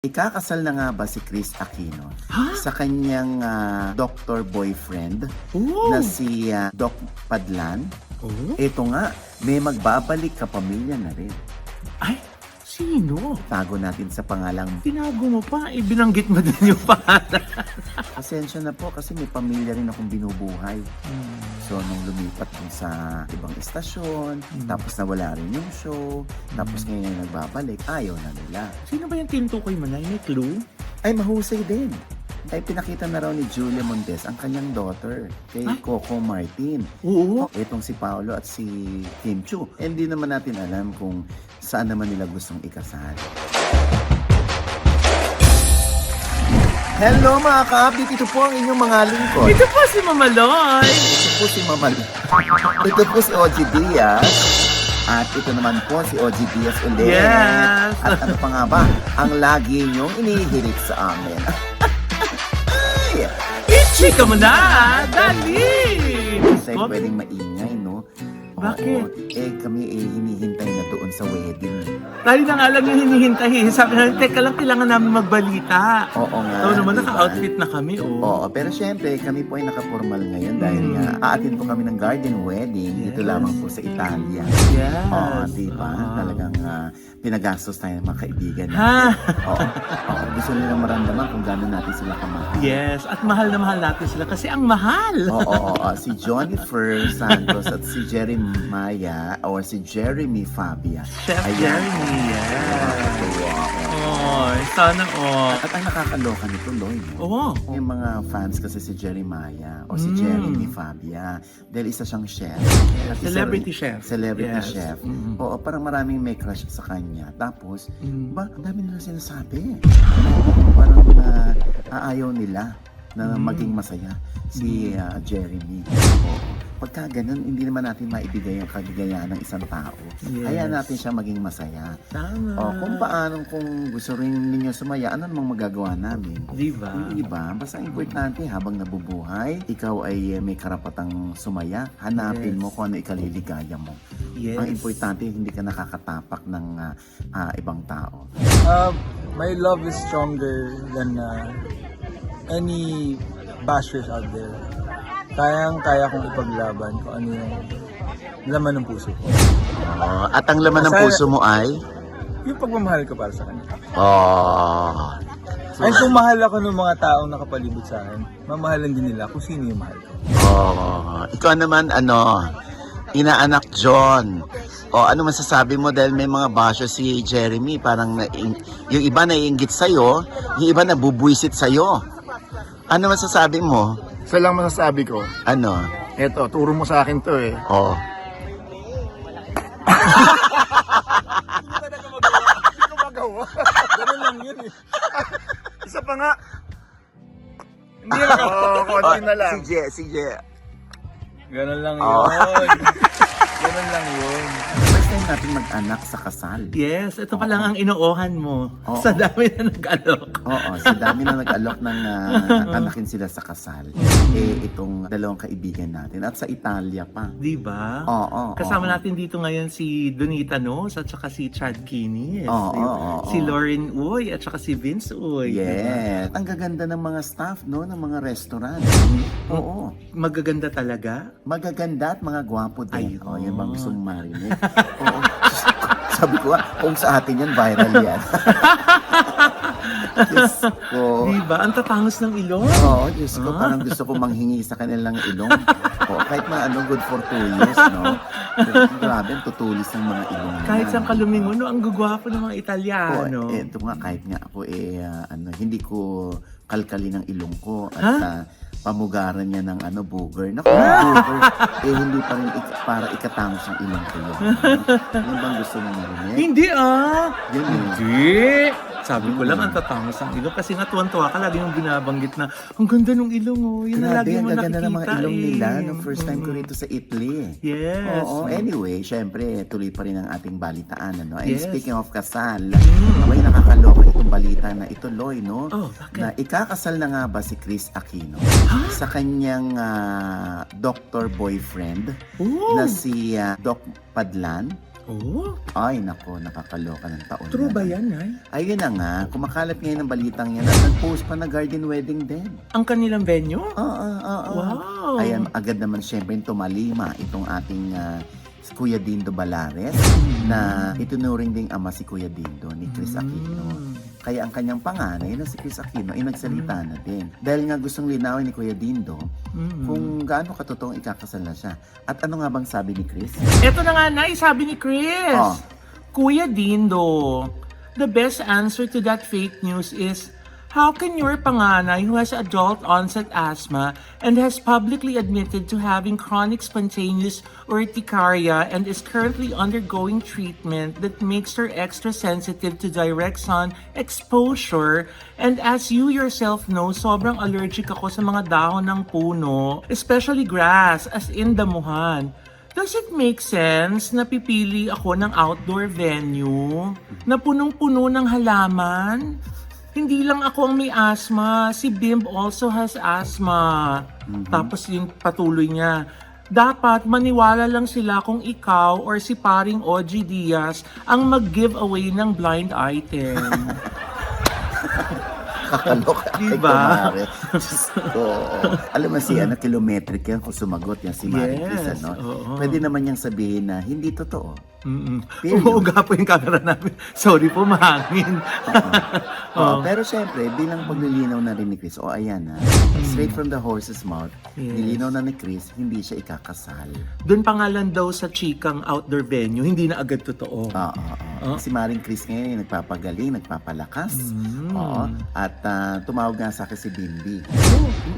Ikakasal na nga ba si Chris Aquino Ha? sa kanyang doctor boyfriend Oh! na si Doc Padlan? Oh? Ito nga, may magbabalik kapamilya na rin. Ay, sino? Tago natin sa pangalang Tinago mo pa, ibinanggit mo din yung pangalan. Asensya na po kasi may pamilya rin akong binubuhay. So, nung lumipat dun sa ibang istasyon, tapos nawala rin yung show, tapos ngayon nagbabalik, ayaw na nila. Sino ba yung tinutukoy mo na? May clue? Ay, mahusay din. Ay, pinakita na raw ni Julia Montes ang kanyang daughter kay Ay. Coco Martin. Oo. Itong si Paolo at si Kim Chu. Hindi naman natin alam kung saan naman nila gustong ikasal. Hello mga ka-update! Ito po ang inyong mga lingkod. Ito po si Mamaloy. Ito po si Mamal. Ito po si OG Diaz. At ito naman po si OG Diaz ulit. Yes. At ano pa nga ba? Ang lagi niyong inihirit sa amin. Ay! Ichika mo na! Dali! Kasi pwedeng maingay, no? Bakit? Oo. Kami hinihintay na doon sa wedding. Dali na nga lang yung hinihintay. Sabi na, teka lang, kailangan namin magbalita. Oo nga. Oo naman, diba? naka-outfit na kami, oh. Oo, pero syempre, kami po ay nakapormal ngayon dahil nga aatin po kami ng garden wedding dito Yes. lamang po sa Italia. Yes. Oo, di ba? Talagang pinagastos tayo ng mga kaibigan natin. Ha? Oo, oo. Gusto nila maramdaman kung gano'n natin sila kamahal. Yes, at mahal na mahal natin sila kasi ang mahal. Oo. Si Jonnifer Santos at si Jeremiah or si Jeremy Fabia. Chef Ayan. Jeremy, yes. Nakakatuwa, oo. Oh, sana oh. At ang nakakaloka nito, Loy, no? Oo. Yung mga fans kasi si Jeremiah o si Jeremy Fabia dahil isa siyang chef. At isa Celebrity rin- chef. Celebrity Yes. chef. Mm. Oo, parang maraming may crush sa kanya. Tapos, ba, ang dami nila sinasabi. Parang aayaw nila na maging masaya si Jeremy. Oo. Pagka ganun, hindi naman natin maibigay ang kagigayaan ng isang tao. Yes. Hayaan natin siya maging masaya. Tama. Kung paano, kung gusto rin ninyo sumaya, ano namang magagawa namin? Diba? Diba? Basta importante habang nabubuhay, ikaw ay may karapatang sumaya. Hanapin Yes. mo kung ano ikaliligaya mo. Yes. Ang importante, hindi ka nakakatapak ng ibang tao. My love is stronger than any bashers out there. Kayang-kaya kong ipaglaban kung ano yung laman ng puso ko. At ang laman ng Sana- puso mo ay? Yung pagmamahal ko para sa kanila. So, Ay kung mahal ako ng mga taong nakapalibot sa akin, mamahalan din nila kung sino yung mahal ko. ikaw naman, inaanak John. Ano masasabi mo dahil may mga basyo si Jeremy, parang yung iba naiinggit sa'yo, yung iba nabubwisit sa'yo. Ano masasabi mo? Isa lang masasabi ko. Ano? Eto, turo mo sa akin to eh. Oh. Hindi ko magawa. Ganun lang yun eh. Isa pa nga. Hindi lang. Konti na lang. Si Je. Ganun lang yun. Oh. Ganun lang yun. First time natin mag-anak sa kasal. Yes, ito pa lang ang inoohan mo. Oo. Sa dami na nag-alok. Oo, sa dami na nag-alok ng anakin sila sa kasal. Itong dalawang kaibigan natin. At sa Italia pa. Diba? Oo. Kasama natin dito ngayon si Donita Nos at saka si Chad Kinis. Oo, Diba? oo. Si Lauren Uy at saka si Vince Uy. Yes. Ang gaganda ng mga staff, no? Ng mga restaurant. Oo. Magaganda talaga. Magaganda at mga gwapo din. Ayun. Yan bang gusto mong marinig? Oo. Sabi ko, kung sa atin yan, viral yan. Diyos ko. Diba? Ang tatangos ng ilong. Oo, Diyos ko, parang gusto ko manghingi sa kanilang ilong. Oo, kahit good for 2 years, no? Grabe, ang tutulis ng mga ilong. Kahit nila. saan ka lumingon, no? Ang gugwapo ng mga Italiano. Ito nga, kahit nga ako, hindi ko kalkali ng ilong ko at pamugaran niya ng booger. Naku, booger. Hindi pa rin para ikatangos ang ilong ko yun. Yan bang gusto mo marinig? Hindi ah! Yun eh. Hindi! Sabi ko lang, ang tatangos ang ilong. Kasi nga tuwan-tuwa ka, lagi mong binabanggit na, ang ganda ng ilong oh. Yun na Grabe, lagi ang mo gaganda nakikita ng mga ilong eh. nila nung first time ko rito sa Italy. Yes. Oo, anyway, syempre, tuloy pa rin ang ating balitaan, ano? And Yes. speaking of kasal, may nakakaloka itong balita na ito, Loy, no? Oh, bakit? Na ikakasal na nga ba si Chris Aquino sa kanyang doctor boyfriend Oh. na si Doc Padlan? Oh, Ay, nako, nakakaloka ng taon. true na. ba yan, Nay? Ayun na nga, kumakalat ngayon ng balitang yan at nag-post pa na garden wedding din. Ang kanilang venue? Oo. Wow. Ayan, agad naman siyempre tumalima itong ating Kuya Dindo Balares na itunuring ding ama si Kuya Dindo ni Chris Aquino. Kaya ang kanyang panganay na si Chris Aquino ay nagsalita na din. Dahil nga gustong linawin ni Kuya Dindo kung gaano katotoong ikakasal na siya. At ano nga bang sabi ni Chris? Ito na nga, Nay, sabi ni Chris. Oh. Kuya Dindo, the best answer to that fake news is, how can your panganay who has adult onset asthma and has publicly admitted to having chronic spontaneous urticaria and is currently undergoing treatment that makes her extra sensitive to direct sun exposure, and as you yourself know, sobrang allergic ako sa mga dahon ng puno, especially grass, as in damuhan. Does it make sense na pipili ako ng outdoor venue na punong-puno ng halaman? Hindi lang ako ang may asthma, si Bimb also has asthma. Tapos yung patuloy niya, dapat maniwala lang sila kung ikaw or si paring OG Diaz ang mag-giveaway ng blind item. Kakaloka. Diba? Kumare. Diyos ko. Alam mo kilometric yan kung sumagot yan si Marie Chris, Yes, ano? oo. Pwede naman niyang sabihin na hindi totoo. Period. Umuuga po yung camera namin. Sorry po, mahangin. Pero syempre, bilang paglilinaw na rin ni Chris, ayan straight from the horse's mouth, Yes. nilinaw na ni Chris, hindi siya ikakasal. Doon pangalan daw sa chikang outdoor venue, hindi na agad totoo. Si Maring Chris ngayon nagpapagaling, nagpapalakas. Oo. At tumawag nga sa akin si Bimbi.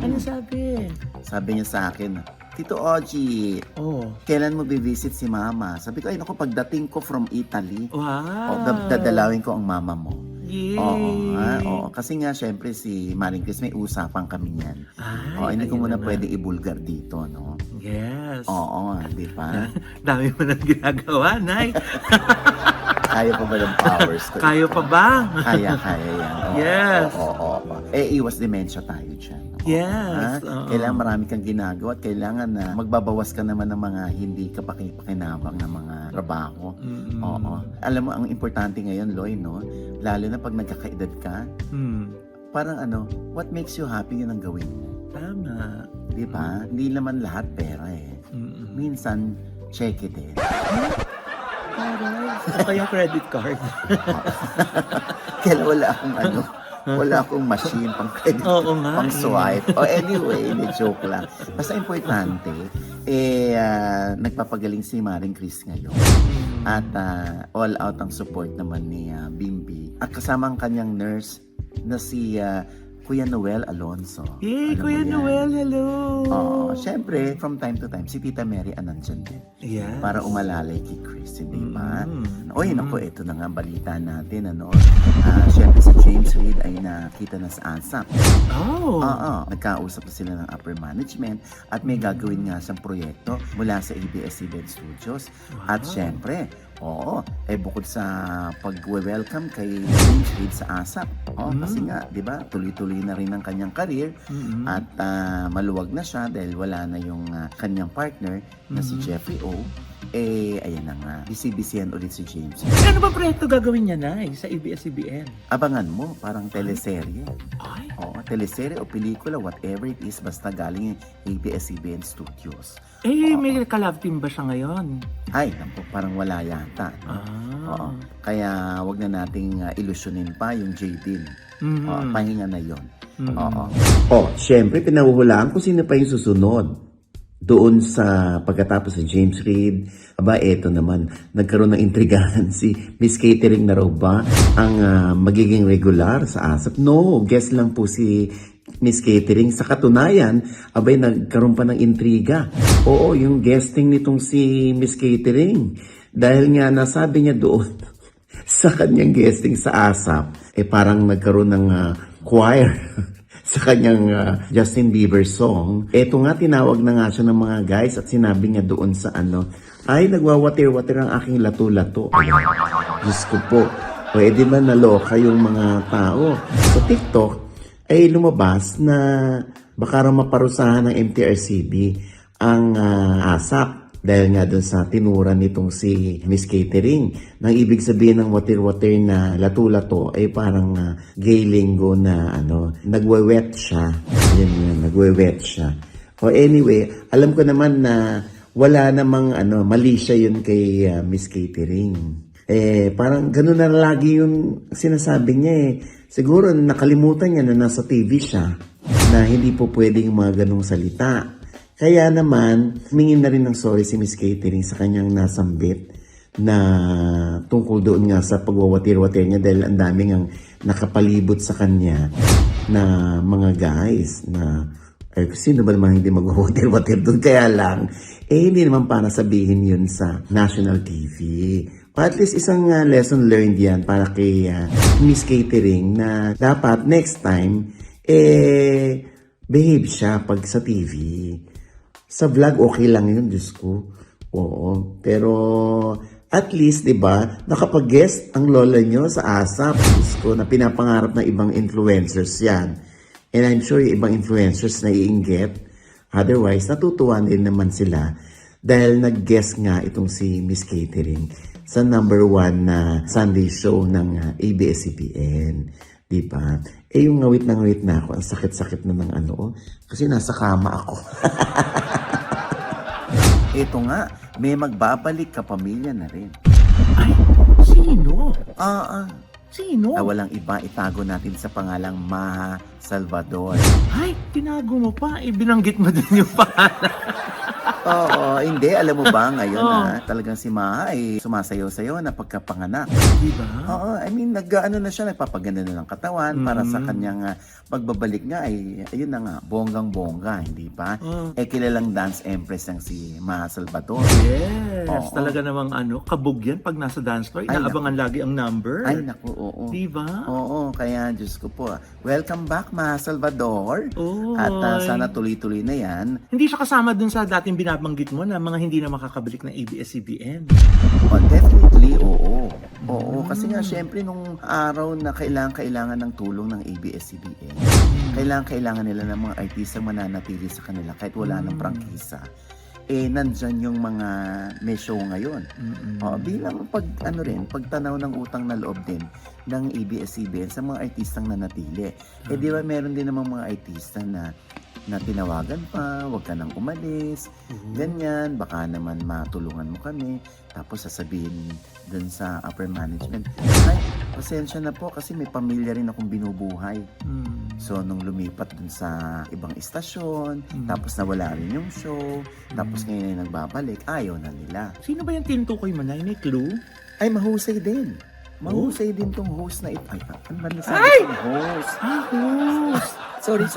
Ano sabi? Sabi niya sa akin, Tito Ogie, Oh. kailan mo bivisit si Mama? Sabi ko, ay naku, pagdating ko from Italy, Wow. dadalawin ko ang mama mo. Yay. Oo. Kasi nga, syempre, si Maring Chris, may usapan kami niyan. Ay, Hindi ko ayun muna naman. pwede ibulgar dito, no? Yes. Oo, di ba? Dami mo nang ginagawa, Nay. Kaya pa ba ng powers ko? Kayo pa ba? Kaya yan. Oo, Yes. Oo. Iwas dementia tayo dyan. Yes. Kailangan marami kang ginagawa at kailangan na magbabawas ka naman ng mga hindi ka pakinabang na mga trabaho. Oo. Alam mo, ang importante ngayon, Loy, no? Lalo na pag nagkakaedad ka, parang what makes you happy yun ang gawin mo. Tama. Di ba? Hindi naman lahat pera eh. Minsan, check it eh. Kaya credit card. Kaya wala akong machine pang credit, Oo nga, pang swipe. Anyway, joke lang. Basta importante, nagpapagaling si Maring Chris ngayon. At all out ang support naman ni Bimbi. At kasama ang kanyang nurse na si Kuya Noel Alonso. Yay, Alam mo Kuya yan? Noel, hello. Syempre, from time to time, si Tita Mary nandyan din. Yes. Para umalalay kay Chris, hindi ba? Oy, naku, ito na nga ang balita natin, Syempre si James Reid ay nakita na sa ASAP. Oh. Nagkausap na sila ng upper management at may gagawin nga siyang proyekto mula sa ABS-CBN Studios. At syempre, bukod sa pag-welcome kay James Reid sa ASAP. Kasi nga, di ba, tuloy-tuloy na rin ang kanyang career at maluwag na siya dahil wala na yung kanyang partner na si Jeffrey O. Ayan na nga. Busy-busyan ulit si James. Ano ba proyekto gagawin niya, Nay, sa ABS-CBN? Abangan mo, parang teleserye. Ay. Teleserye o pelikula, whatever it is, basta galing yung ABS-CBN Studios. May ka-love team ba siya ngayon? Ay, naku, parang wala yata. Oo. Kaya wag na nating ilusyonin pa yung J-Bill. Pahinga na yon. Syempre, pinahuhulaan kung sino pa yung susunod. Doon sa pagkatapos sa James Reid, eto naman, nagkaroon ng intrigahan si Miss Catering na raw ba ang magiging regular sa ASAP? No, guest lang po si Miss Catering. Sa katunayan, nagkaroon pa ng intriga. Oo, yung guesting nitong si Miss Catering. Dahil nga nasabi niya doon sa kanyang guesting sa ASAP, parang nagkaroon ng choir sa kanyang Justin Bieber song. Eto nga, tinawag na nga siya ng mga guys at sinabi niya doon sa ay, nagwawater-water ang aking lato-lato. Diyos ko po, pwede ba naloka yung mga tao? Sa TikTok, ay lumabas na baka raw maparusahan ng MTRCB ang ASAP Dahil nga doon sa tinura nitong si Miss Catering. Nang ibig sabihin ng water-water na lato-lato ay parang gay lingo na nagwe-wet siya. Yun, nagwe-wet siya. O anyway, alam ko naman na wala namang mali siya yun kay Miss Catering. Parang gano'n na lagi yung sinasabi niya eh. Siguro nakalimutan niya na nasa TV siya, na hindi po pwedeng mga ganong salita. Kaya naman, humingin na rin ng sorry si Miss Catering sa kanyang nasambit na tungkol doon nga sa pagwawatir-watir niya dahil ang daming ang nakapalibot sa kanya na mga guys na sino ba naman hindi magwawatir-watir doon? Kaya lang, hindi naman para sabihin yun sa national TV. Or at least isang lesson learned yan para kay Miss Catering na dapat next time, behave siya pag sa TV. Sa vlog, okay lang yun, Diyos ko. Oo. Pero, at least, di ba, nakapag-guest ang lola nyo sa ASAP, Diyos ko, na pinapangarap ng ibang influencers yan. And I'm sure yung ibang influencers na iinggit. Otherwise, natutuwa din naman sila dahil nag-guest nga itong si Miss Catering sa number 1 na Sunday show ng ABS-CBN. Di ba? Yung ngawit na ako, ang sakit-sakit na ng kasi nasa kama ako. Ito nga, may magbabalik kapamilya na rin. Ay, sino? Sino? Walang iba, itago natin sa pangalang Maha Salvador. Ay, tinago mo pa. Binanggit mo din yung pangalan. Oo, hindi. Alam mo ba ngayon talagang si Maha ay sumasayaw-sayaw na pagkapanganak. Diba? Oo, I mean, nag-ano na siya, nagpapaganda na ng katawan para sa kanyang pagbabalik nga ay, ayun na nga, bonggang-bongga, hindi ba? Kilalang dance empress ng si Maha Salvador. Yes. Oo. Talaga namang kabog yan pag nasa dance floor. Ay, Inaabangan lagi ang number. Ay, naku, oo. Diba? Oo, kaya Diyos ko po. Welcome back, Maha Salvador. Oy. At sana tuloy-tuloy na yan. Hindi siya kasama dun sa dating binabanggit mo na mga hindi na makakabalik ng ABS-CBN. Oh, definitely, oo. Oo, kasi nga syempre nung araw na kailangan ng tulong ng ABS-CBN, kailangan nila ng mga artistang mananatili sa kanila kahit wala ng prangkisa. Nandyan yung mga may show ngayon. Bilang pagtanaw ng utang na loob din ng ABS-CBN sa mga artistang nanatili. Di ba meron din namang mga artista na tinawagan pa, wag ka nang umalis, ganyan, baka naman matulungan mo kami. Tapos sasabihin dun sa upper management, ay, pasensya na po kasi may pamilya rin akong binubuhay. So, nung lumipat dun sa ibang istasyon, tapos nawala rin yung show, tapos ngayon ay nagbabalik, ayaw na nila. Sino ba yung tinutukoy mo na? May clue? Ay, mahusay din. Mahusay din tong host na ito. Ay, ano ba nasabi kong host? Host! Sorry.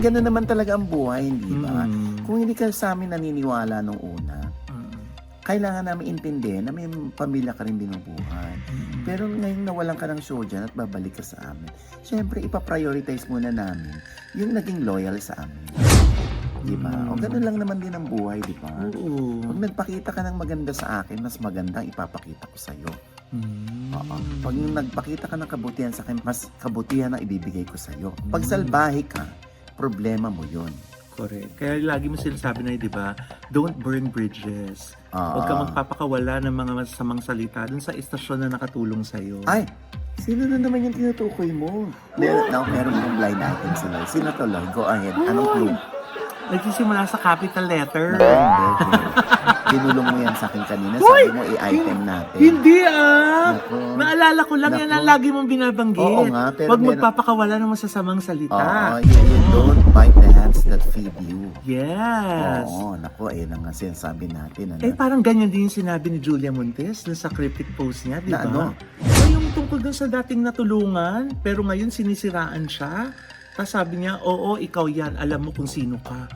Ganun naman talaga ang buhay, hindi ba? Kung hindi ka sa amin naniniwala nung una, kailangan namin intindihin na may pamilya ka rin binubuhay. Pero ngayon nawalan ka ng show dyan at babalik ka sa amin, syempre ipaprioritize muna namin yung naging loyal sa amin. Diba? O ganun lang naman din ang buhay, diba? Pag nagpakita ka ng maganda sa akin, mas magandang ipapakita ko sa'yo. Pag nagpakita ka ng kabutihan sa akin, mas kabutihan ang ibibigay ko sa'yo. Pag salbahe ka, problema mo yun. Correct. Kaya lagi mo sinasabi na, di ba, don't burn bridges. Huwag ka magpapakawala ng mga masasamang salita dun sa istasyon na nakatulong sa'yo. Ay, sino na naman yung tinutukoy mo? Meron mong blind item sila. Sino to, Lloyd? Go ahead. Anong clue? Nagsisimula sa capital letter. Kinulong mo yan sa akin kanina. Sabi mo, i-item natin. Hindi Naku. Naalala ko lang, yan ang lagi mong binabanggit. Oo nga, pero Huwag magpapakawala ng masasamang salita. You don't bite the hands that feed you. Yes. Oo, naku, ayun ang sinasabi natin. Parang ganyan din yung sinabi ni Julia Montes dun sa cryptic post niya, di ba? Na ano? Yung tungkol dun sa dating natulungan, pero ngayon sinisiraan siya. Tapos sabi niya, oo, ikaw yan, alam mo kung sino ka.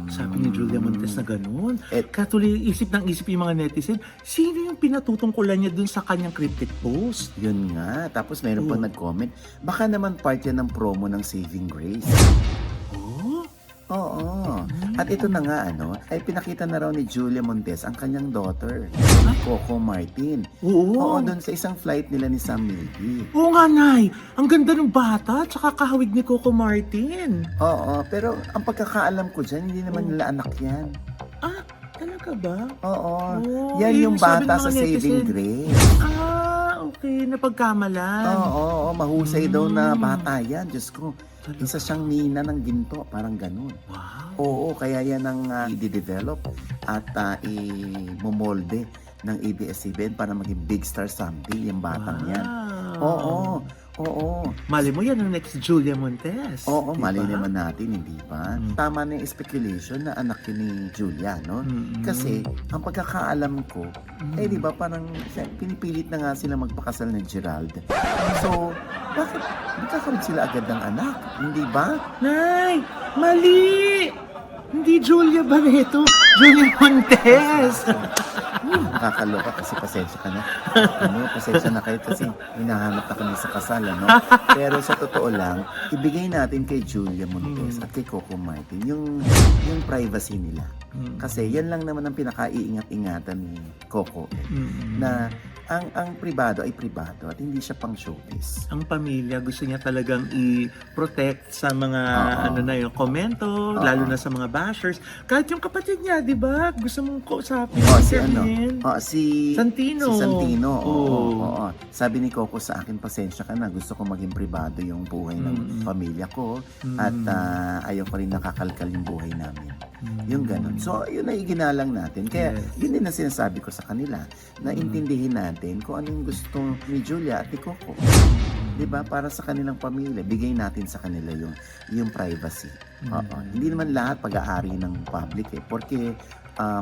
Sabi ni Julia Montes na gano'n. Katuloy isip ng isip yung mga netizen, sino yung pinatutungkulan niya dun sa kanyang cryptic post? Yun nga. Tapos mayroon pang nag-comment, baka naman part yan ng promo ng Saving Grace. Oo. At ito na nga, ay pinakita na raw ni Julia Montes ang kanyang daughter, Coco Martin. Oo, doon sa isang flight nila ni Sam Milby. Oo nga, Nay. Ang ganda ng bata, tsaka kahawig ni Coco Martin. Oo, pero ang pagkakaalam ko dyan, hindi naman nila anak yan. Talaga ba? Oo. Oh, Yan yun yung sabi ng bata mga sa Saving netizen. Grace. Okay. Napagkamalan. Oo, mahusay daw na bata yan. Diyos ko, isa siyang nina ng ginto. Parang ganun. Wow. Oo, kaya yan ang i-develop at i-molde ng ABS-CBN para maging big star someday, yung batang yan. Oo, oo. Mali mo yan ang next Julia Montes. Oo, Diba? mali naman natin, hindi ba? Tama na yung speculation na anak yun ni Julia, no? Kasi, ang pagkakaalam ko, di ba, parang pinipilit na nga sila magpakasal ni Gerald. So, bakit magkakaroon sila agad ng anak? Hindi ba? Nay! Mali! Hindi Julia Barreto. Julia Montes. Nakakaloka kasi pasensya ka na. Pasensya na kayo kasi hinahanap na kami sa kasal, ano? Pero sa totoo lang, ibigay natin kay Julia Montes at kay Coco Martin yung privacy nila. Kasi yan lang naman ang pinakaiingat-ingatan ni Coco. Na ang pribado ay pribado at hindi siya pang showbiz. Ang pamilya gusto niya talagang i-protect sa mga yung komento, lalo na sa mga bashers. Kahit yung kapatid niya, 'di ba? Gusto mong kausapin. Si ano? Si Santino. Si Santino. Oo. Oo. Sabi ni Coco sa akin, pasensya ka na. Gusto ko maging pribado yung buhay ng pamilya ko at ayaw ko rin nakakalkal yung buhay namin. Yung ganun. So, yun ay iginalang natin. Kaya, yun din ang sinasabi ko sa kanila na intindihin natin kung ano yung gusto ni Julia at ni Coco. Diba? Para sa kanilang pamilya, bigay natin sa kanila yung privacy. Hindi naman lahat pag-aari ng public Porque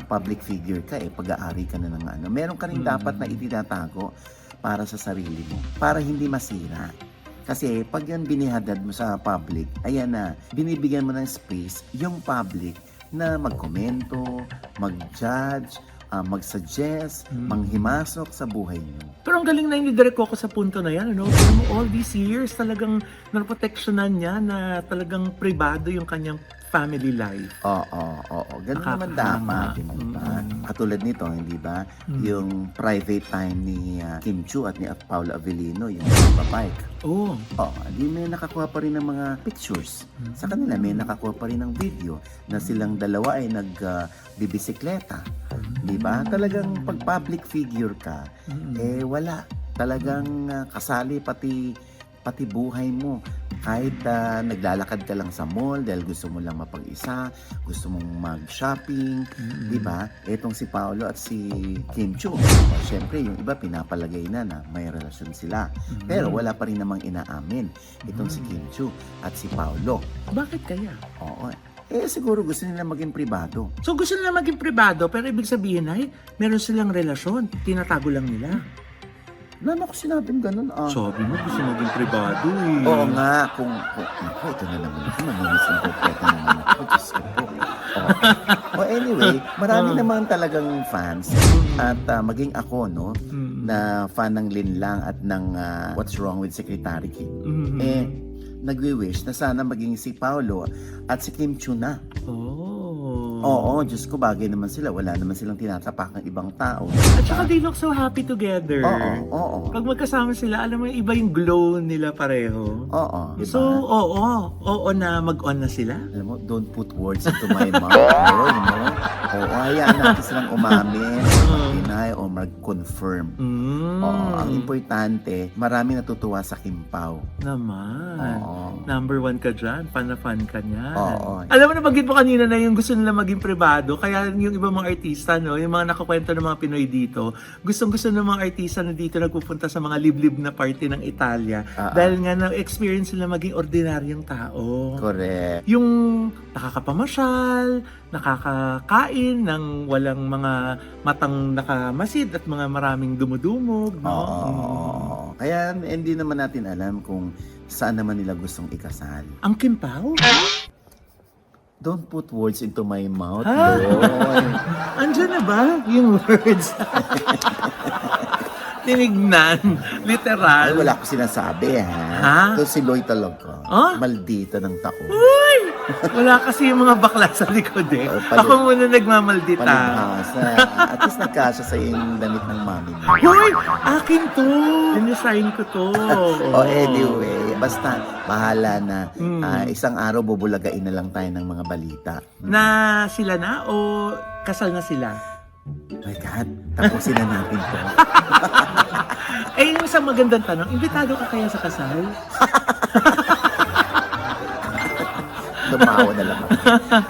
public figure ka pag-aari ka na ng ano. Meron ka rin dapat na itinatago para sa sarili mo. Para hindi masira. Kasi pag yan binihadad mo sa public, ayan na, binibigyan mo ng space yung public na magkomento, mag-judge, mag-suggest, manghimasok sa buhay niyo. Pero ang galing na yung Direk Coco sa punto na yan, ano? Pero mo all these years, talagang naproteksyonan niya na talagang privado yung kanyang family life. Oo. Ganun naman dapat, di ba? Katulad nito, hindi ba? Yung private time ni Kim Chu at ni Paolo Avellino, yung bike. Oo. Di may nakakuha pa rin ng mga pictures. Sa kanila, may nakakuha pa rin ng video na silang dalawa ay nagbibisikleta. Di ba? Talagang pag public figure ka, wala. Talagang kasali pati buhay mo. Kahit naglalakad ka lang sa mall dahil gusto mo lang mapag-isa, gusto mong mag-shopping, di ba? Etong si Paolo at si Kim Chu. Siyempre, yung iba pinapalagay na may relasyon sila. Pero wala pa rin namang inaamin itong si Kim Chu at si Paolo. Bakit kaya? Oo. Siguro gusto nila maging pribado. So gusto nila maging pribado, pero ibig sabihin ay meron silang relasyon. Tinatago lang nila. Lalo ko sinabing ganun. Sabi mo, gusto maging pribado Oo nga, kung ito na naman ako, manimisinterpreta naman ako, Diyos ko po. Anyway, marami naman talagang fans at maging ako, no, na fan ng Linlang at ng What's Wrong with Secretary Kim. Nagwi-wish na sana maging si Paolo at si Kim Chu na. Oo, Diyos ko, bagay naman sila. Wala naman silang tinatapak ng ibang tao. At saka they look so happy together. Oo. Pag magkasama sila, alam mo, iba yung glow nila pareho. Oo. Diba? So, oo na mag-on na sila. Alam mo, don't put words into my mouth. Oo, hayaan natin silang umamin, mag-deny, o mag-confirm. Oo, ang importante, marami natutuwa sa Kimpaw. Naman. Oo. Number 1 ka dyan. Fan na fan ka niyan. Oo. Alam mo, nabanggit mo kanina na yung gusto nila maging pribado. Kaya yung ibang mga artista, no, yung mga nakakwento ng mga Pinoy dito, gustong-gusto ng mga artista na dito nagpupunta sa mga liblib na party ng Italia. Dahil nga na-experience nila maging ordinaryong tao. Correct. Yung nakakapamasyal, nakakakain ng walang mga matang nakamasid at mga maraming dumudumog. No? Oo. Kaya hindi naman natin alam kung saan naman nila gustong ikasal. Ang Kimpaw? Don't put words into my mouth, Ha? boy. Andiyan na ba yung words? Tinignan. Literal. Ay, wala ko sinasabi, ha? Ha? Ito si Loy talaga. Ah? Maldita ng tao. Uy! Wala kasi yung mga bakla sa likod eh. Palit- Ako muna nagmamaldita. Palibhasa. At least nagkasya sa yung damit ng mami mo. Hoy! Akin to! Dinisign ko to. Oh, anyway, basta bahala na. Hmm. Isang araw bubulagain na lang tayo ng mga balita. Na sila na o kasal na sila? Oh my God, tapusin na natin to. Eh, yung isang magandang tanong, imbitado ka kaya sa kasal? Lumawa na lang ako.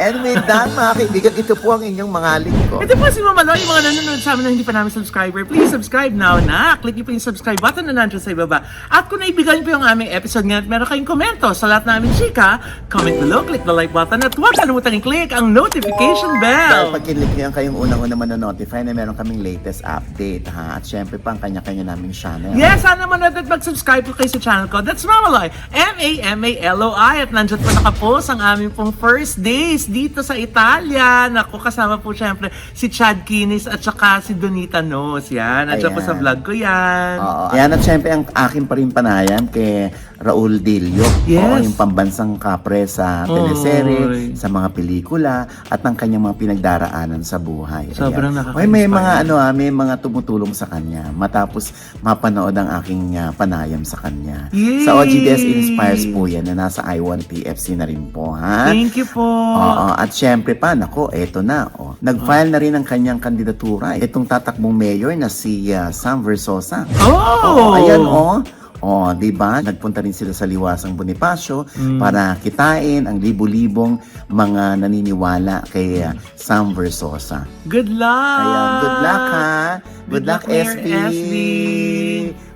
And with that, mga kaibigan, ito po ang inyong mga lingkod. Ito po si Mama Lo, yung mga nanonood sa amin na hindi pa namin subscriber. Please subscribe now na. Click niyo po yung subscribe button na nandiyan sa ibaba. At kung naibigan niyo po yung aming episode ngayon at meron kayong komento sa lahat namin chika, comment below, click the like button at huwag kalimutan i-click ang notification Dahil bell. pag kinlik nyo yan, kayong unang-una manonotify na meron kaming latest update, ha? At syempre pa ang kanya-kanya naming channel. Yes, sana manood at mag-subscribe po kayo sa channel ko. That's Mamaloy, M-A-M-A-L-O-I. At nandiyan po nakapost ang aming pong first days dito sa Italia. Naku, kasama po syempre si Chad Kinis at saka si Donita Nos. Yan, nandiyan po Ayan. sa vlog ko yan. Oo. Ayan, at syempre ang akin pa rin panayam kay Raul Dilio. Yes. Oo, yung pambansang kapre sa teleserye, sa mga pelikula, at ang kanyang mga pinagdaraanan sa buhay. Sobrang Ayan. nakaka-inspire. May mga may mga tumutulong sa kanya matapos mapanood ang aking panayam sa kanya. Yay! Sa OGDS Inspires po yan na nasa I1TFC na rin po, ha? Thank you po. Oo, at syempre pa, nako, eto na. Oh. Nag-file na rin ang kanyang kandidatura. Itong tatakbong mayor na si Sam Versosa. Oh! Ayan, oh. Oh, 'di ba? Nagpunta rin sila sa Liwasang Bonifacio para kitain ang libu-libong mga naniniwala kay Sam Versosa. Good luck! Kaya good luck, ha. Good luck, Mayor SB.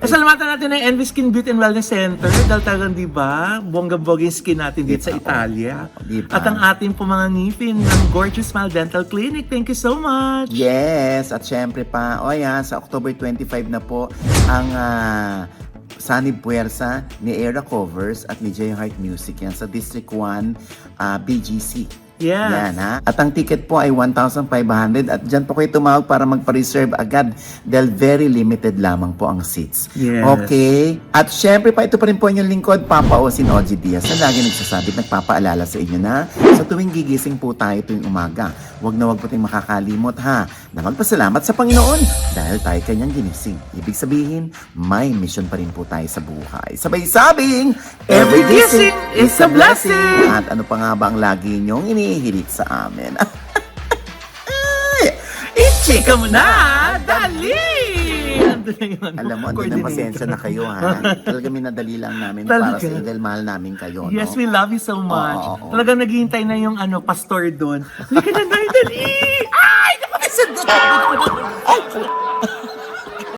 Pasalamatan natin ang Envy Skin Beauty and Wellness Center dahil talagang, di ba, bonggang-bongga yung skin natin dito sa Italia. Di ba? At ang ating po mga ngipin ng Gorgeous Smile Dental Clinic. Thank you so much! Yes, at syempre pa, sa October 25 na po ang Sunny Puersa ni Era Covers at ni J Heart Music yan sa District 1 BGC. Yes. Yan, ha? At ang ticket po ay 1,500 at dyan po kayo tumawag para magpa-reserve agad dahil very limited lamang po ang seats. Yes. Okay? At syempre pa, ito pa rin po inyong lingkod, Papa Osin OG Diaz na lagi nagsasabi, nagpapaalala sa inyo na sa tuwing gigising po tayo tuwing umaga, wag na wag po tayong makakalimot, ha, na magpasalamat sa Panginoon dahil tayo kanyang ginising. Ibig sabihin, may mission pa rin po tayo sa buhay. Sabay-sabing, every gising is a blessing! At ano pa nga ba ang lagi nyong inihirit sa amin? I-chika mo na! Dali! Nandun na yung Alam mo, andun na coordinator. pasensya na kayo, ha? Talaga minadali lang namin para sa dahil mahal namin kayo, no? Yes, we love you so much. Oo. Talagang naghihintay na yung pastor doon. Halika na, Nay, dali! Ay! Napakasandot!